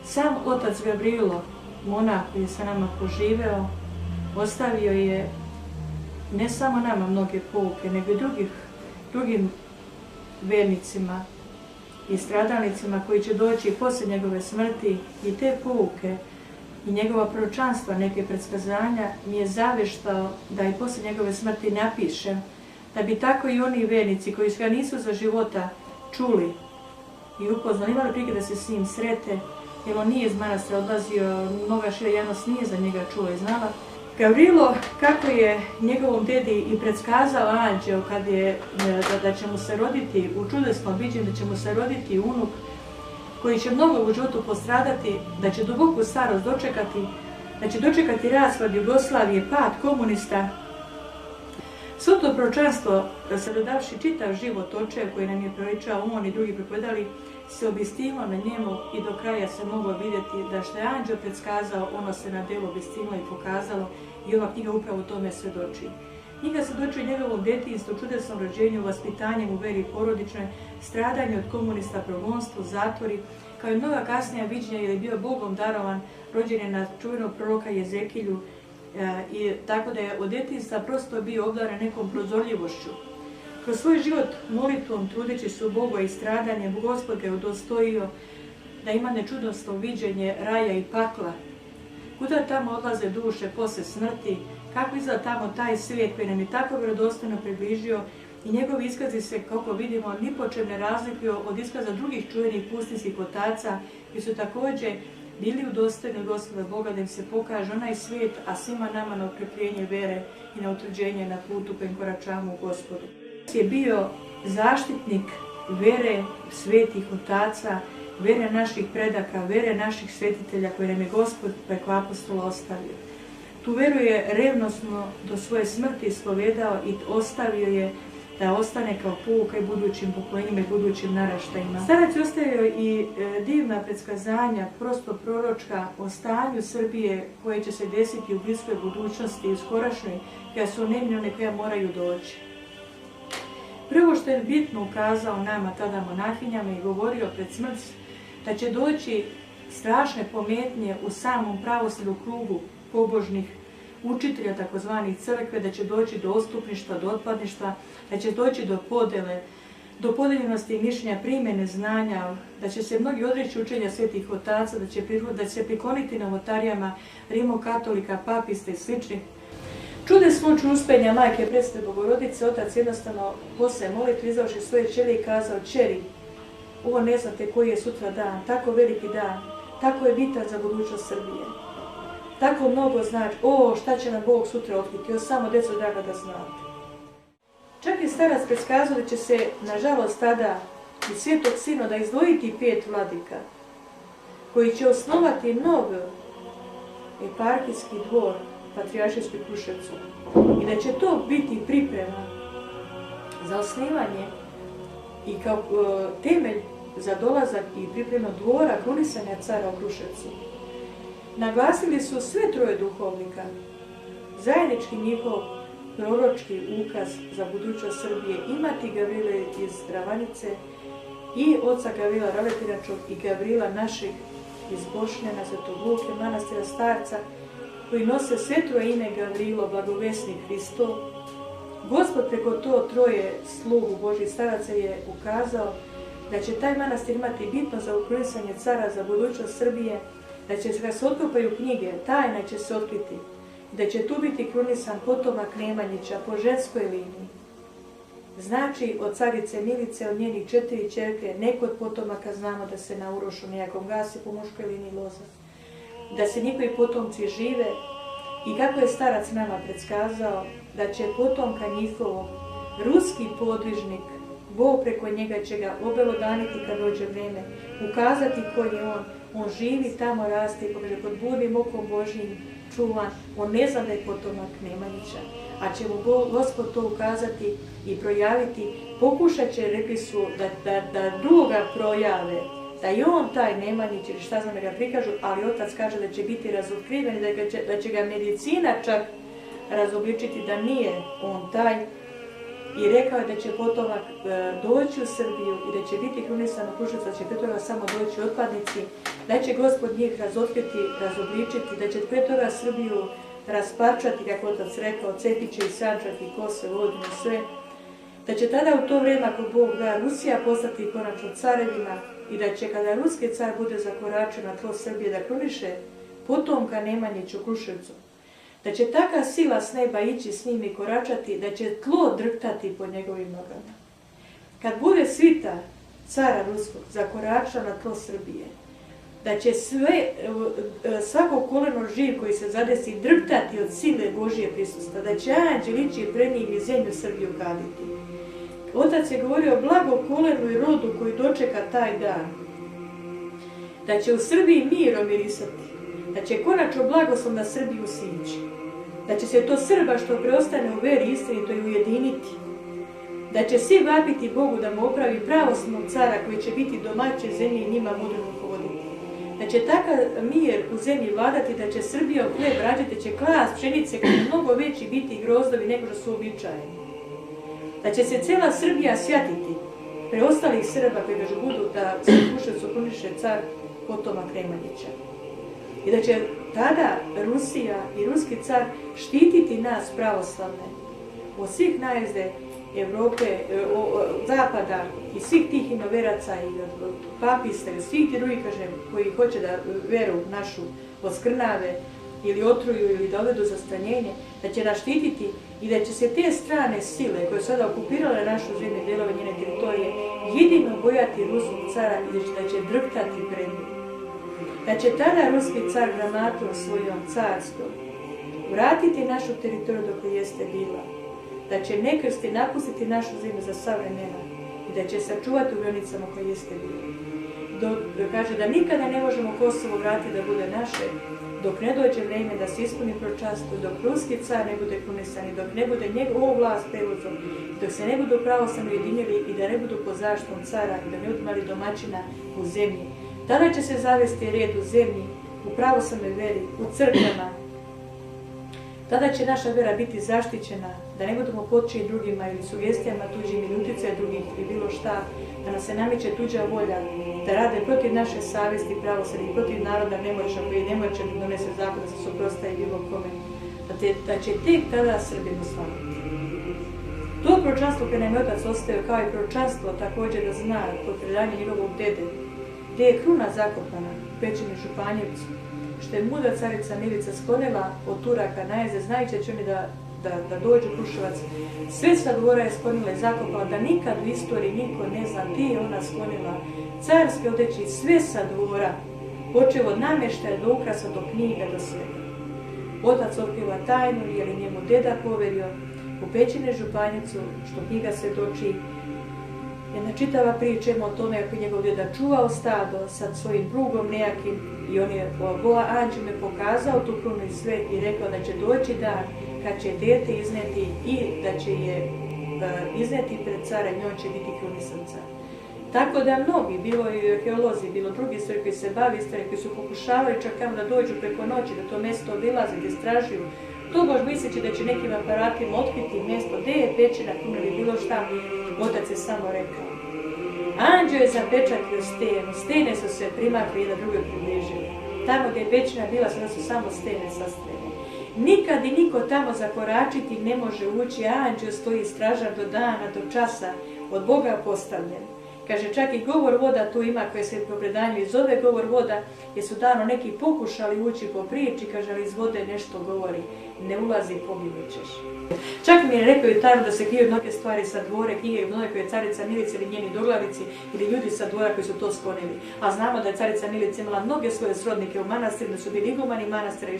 Sam otac Gavrilo, monah koji je sa nama poživeo, ostavio je ne samo nama mnoge pouke, nego i drugim vernicima i stradalnicima koji će doći poslije njegove smrti, i te pouke i njegova proročanstva, neke predskazanja mi je zaveštao da i poslije njegove smrti napišem, da bi tako i oni vernici koji ga nisu za života čuli i upoznali, imali prilike da se s njim srete, jer on nije iz manastira odlazio, mnoga šira javnost nije za njega čula i znala. Gavrilo, kako je njegovom dedi i predskazao anđeo da će mu se roditi u čudesnom viđenju, da će mu se roditi unuk koji će mnogo u životu postradati, da će duboku starost dočekati, da će dočekati raspad Jugoslavije, pad komunista. Svo to proročanstvo, sagledavši čitav život očev koji nam je proričao on i drugi pripovedali, se obistinilo na njemu i do kraja se moglo vidjeti da što je anđeo predskazao, ono se na delu obistinilo i pokazalo, i ova knjiga upravo tome svjedoči. Knjiga svjedoči o njegovom djetinjstvu, čudesnom rođenju, vaspitanjem u veri porodičnoj, stradanju od komunista, progonstvu, zatvori, kao i mnoga kasnija viđenja jer je bio Bogom darovan, rođen je na čuvenog proroka Jezekilju, i tako da je od djetinjstva prosto bio obdaren nekom prozorljivošću. Kroz svoj život molitvom, trudeći se u Bogu i stradanjem, Gospod ga je udostojio da ima nečudesno viđenje raja i pakla. Kuda tamo odlaze duše posle smrti, kako izgleda tamo taj svijet koji nam je tako vjerodostojno približio, i njegovi iskazi se, kako vidimo, ni po čem ne razlikuju od iskaza drugih čuvenih pustinskih otaca, koji su također bili udostojni Gospoda Boga da im se pokaže onaj svijet, a svima nama na okrepljenje vere i na utvrđenje na putu kojim koračamo u Gospodu. Je bio zaštitnik vere svetih otaca, vere naših predaka, vere naših svetitelja koje nam je Gospod preko apostola ostavio. Tu veru je revnosno do svoje smrti ispovedao i ostavio je da ostane kao pouka i budućim pokolenjima i budućim naraštajima. Starac je ostavio i divna predskazanja, prosto proročka, o stanju Srbije koje će se desiti u bliskoj budućnosti i u skorašnjoj, koja su neminovne, koja moraju doći. Prvo što je bitno ukazao nama, tada monahinjama, i govorio pred smrt, da će doći strašne pometnje u samom pravoslavnom krugu pobožnih učitelja takozvanih crkve, da će doći do ostupništva, do otpadništva, da će doći do podele, do podeljenosti mišljenja, primjene znanja, da će se mnogi odreći učenja svetih otaca, da će se prikloniti novotarijama rimokatolika, papista i sličnih. Čude slučaj uspenja majke Presvete Bogorodice, otac jednostavno posle molitve izaoši svoje ćeri i kazao: "Ćeri, ovo ne znate koji je sutra dan, tako veliki dan, tako je bitan za budućnost Srbije. Tako mnogo znači, šta će nam Bog sutra otkriti, samo djeco draga da znate." Čak i starac predskazao da će se, nažalost, tada i Svetog Sinoda izdvojiti 5 vladika, koji će osnovati nov eparhijski dvor Patrijaršijskog Kruševcu, i da će to biti priprema za osnivanje i kao temelj za dolazak i pripremu dvora krunisanja cara u Kruševcu. Naglasili su sve troje duhovnika, zajednički njihov proročki ukaz za budućnost Srbije, imati Gavrile iz Dravanice i oca Gavrila Roletinačog i Gavrila našeg iz Bošnjana, Svetog Luke, manastira Starca, koji nose sve troje ime Gavrilo, blagovesnik Hristov. Gospod preko to troje slugu Božih staraca je ukazao da će taj manastir imati bitno za ukrunisanje cara za budućnost Srbije, da će se otkopaju knjige, tajna će se otkriti, da će tu biti krunisan potomak Nemanjića po ženskoj liniji. Znači, od carice Milice, od njenih 4 ćerke, neko od potomaka znamo da se na Urošu nejakom gasi po muškoj liniji loza, da se njihovi potomci žive, i kako je starac nama predskazao da će potomka njihovog ruski podvižnik, Bog preko njega će ga obelodaniti kad dođe vreme, ukazati ko je on živi tamo, raste i pokaže pod budnim okom Božjim čuvan, on ne zna da je potomak Nemanjića, a će mu Gospod to ukazati i projaviti. Pokušat će, rekli su, da druga projave, da je on taj Nemanjić ili šta znam da ga prikažu, ali otac kaže da će biti razotkriven, da će ga medicina čak razobličiti da nije on taj, i rekao je da će potomak doći u Srbiju i da će biti krunisan u Kruševcu, da će pre toga samo doći otpadnici, da će Gospod njih razotkriti, razobličiti, da će pre toga Srbiju rasparčati, kako otac rekao, cepit će i Sandžak i Kosovo, Vojvodinu, sve. Da će tada u to vrijeme, ako Bog da, Rusija postati konačno carevina i da će kada ruski car bude zakoračio na tlo Srbije da kruniše potomka Nemanjića u Kruševcu, da će taka sila s neba ići s njim i koračati, da će tlo drhtati pod njegovim nogama. Kad bude svita cara ruskog zakoračao na tlo Srbije, da će svako koleno živ koji se zadesi drhtati od sile Božije prisustva, da će anđel ići pred njih i zemlju Srbiju kaditi. Otac je govorio blago kolenu i rodu koji dočeka taj dan, da će u Srbiji mir omirisati, da će konačno blagoslov na Srbiju sići, da će se to Srba što preostane u veri istinito i ujediniti, da će svi vapiti Bogu da mu opravi pravosnog cara koji će biti domaće zemlje i njima mudro rukovoditi. Da će takav mir u zemlji vladati, da će Srbija u hljeb rađati, da će klas pšenice koji je mnogo veći biti grozdovi nego što su uobičajeni. Da će se cijela Srbija sjatiti preostalih Srba koji još budu da se u Kruševcu kruniše car potomak Nemanjića. I da će tada Rusija i ruski car štititi nas pravoslavne od svih najezde Evrope, zapada i svih tih inoveraca i od papista i svih ti drugih, kažem, koji hoće da veru našu oskrnave ili otruju ili dovedu za stranjenje, da će nas štititi i da će se te strane sile koje su sada okupirale našu zemlju i delove njene teritorije jedino bojati ruskog cara i da će drhtati pred njim. Da će tada ruski car gramatom svojom carskom vratiti našu teritoriju dok jeste bila, da će nekrsti napustiti našu zemlju za sva vremena i da će sačuvati u granicama koje jeste bilo. Kaže da nikada ne možemo Kosovo vratiti da bude naše, dok ne dođe vrijeme da se ispuni proročanstvo, dok ruski car ne bude krunisan, dok ne bude njegovu vlast preuzeo, dok se ne budu pravoslavno ujedinili i da ne budu pod zaštitom cara i da ne budu imali domaćina u zemlji. Tada će se zavesti red u zemlji, u pravoslavnoj veri, u crkvama. Tada će naša vera biti zaštićena, da ne budemo podčini drugima ili sugestijama tuđim ili utjecaj drugih ili bilo šta, da nam se nameće tuđa volja, da rade protiv naše savjesti pravoslavnih, protiv naroda nemoćna koji je nemoćan da donese zakon da se suprotstavi bilo kome, da će tek tada Srbinu slaviti. To proročanstvo koje nam je otac ostavio kao i proročanstvo također da zna kod predanja njegovog dede, gdje je kruna zakopana u Pećini Županjevcu, što je mudra carica Milica sklonila od Turaka najezde, znajući da će oni da dođu u Kruševac. Sve sa dvora je sklonila i zakopala, da nikad u istoriji niko ne zna gdje je ona sklonila carske odeći, sve sa dvora, počev od namještaja do ukrasa, do knjiga, do svega. Otac otkriva tajnu, jer je njemu deda poverio, u Pećine Županjevcu, što knjiga svjedoči, jedna čitava priča o tome kako je njegov deda čuvao stado sa svojim plugom nejakim i on je anđel me pokazao tu krunu i sve i rekao da će doći dan kad će dete izneti i da će je izneti pred cara i njoj će biti krunisan car. Tako da mnogi, bilo i arheolozi, bilo drugi stvari koji se bavi istorije, koji su pokušavali čak tamo da dođu preko noći, da to mjesto obilaze, da istražuju, to baš misleći da će nekim aparatima otkriti mjesto gdje je pećina kruna ili bilo šta, otac je samo rekao. Anđeo je zapečatio stenu, stene su se primakli i da druge približili. Tamo gdje je pećina bila, sada su samo stene sastrene. Nikad i niko tamo zakoračiti ne može ući, anđeo stoji stražan do dana, do časa, od Boga postavljen. Kaže, čak i govor voda tu ima koje se po predanju i zove govor voda, jer su dano neki pokušali ući po priči, kaže, ali iz vode nešto govori, ne ulazi, poginućeš. Čak mi je rekao i tajno da se kriju mnoge stvari sa dvore, knjige mnoge koje je carica Milica ili njeni doglavici ili ljudi sa dvora koji su to sklonili. A znamo da je carica Milica imala mnoge svoje srodnike u manastiru, da su bili igumani manastira i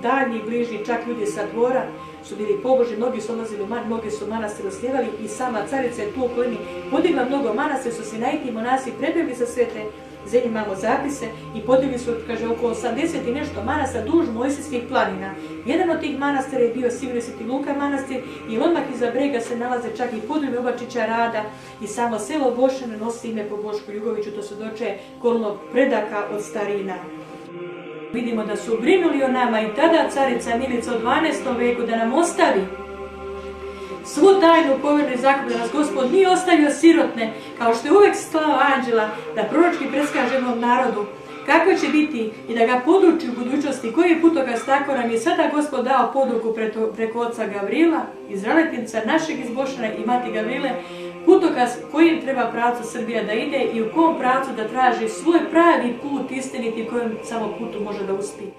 daljnji i bližnji, čak ljudi sa dvora su bili pobožni, mnogi su odlazili u mnogi su manastir osnivali i sama carica je tu u okolini podigla mnogo manastira, su se najti monasi prebjegli sa svete zemlje, imamo zapise i podigli su, kaže, oko 80 i nešto manastira duž Mojsijskih planina. Jedan od tih manastira je bio sigurno Sveti Luka manastir i odmah iza brega se nalaze čak i podrume Obačića Rada i samo selo Bošane nosi ime po Bošku Jugoviću, to se doče kolnog predaka od starina. Vidimo da su brinuli o nama i tada carica Milica u 12. veku da nam ostavi svu tajnu povernu i zakon, da nas Gospod nije ostavio sirotne, kao što je uvek slao anđela, da proročki preskaže jednom narodu kako će biti i da ga poduči u budućnosti, koji je putokaz, tako nam je sada Gospod dao poduku preko oca Gavrila, Izraelitinca, našeg iz Bošana i mati Gavrile, putokaz kojim treba pravcu Srbija da ide i u kom pravcu da traži svoj pravi put istiniti, kojim samo putu može da uspije.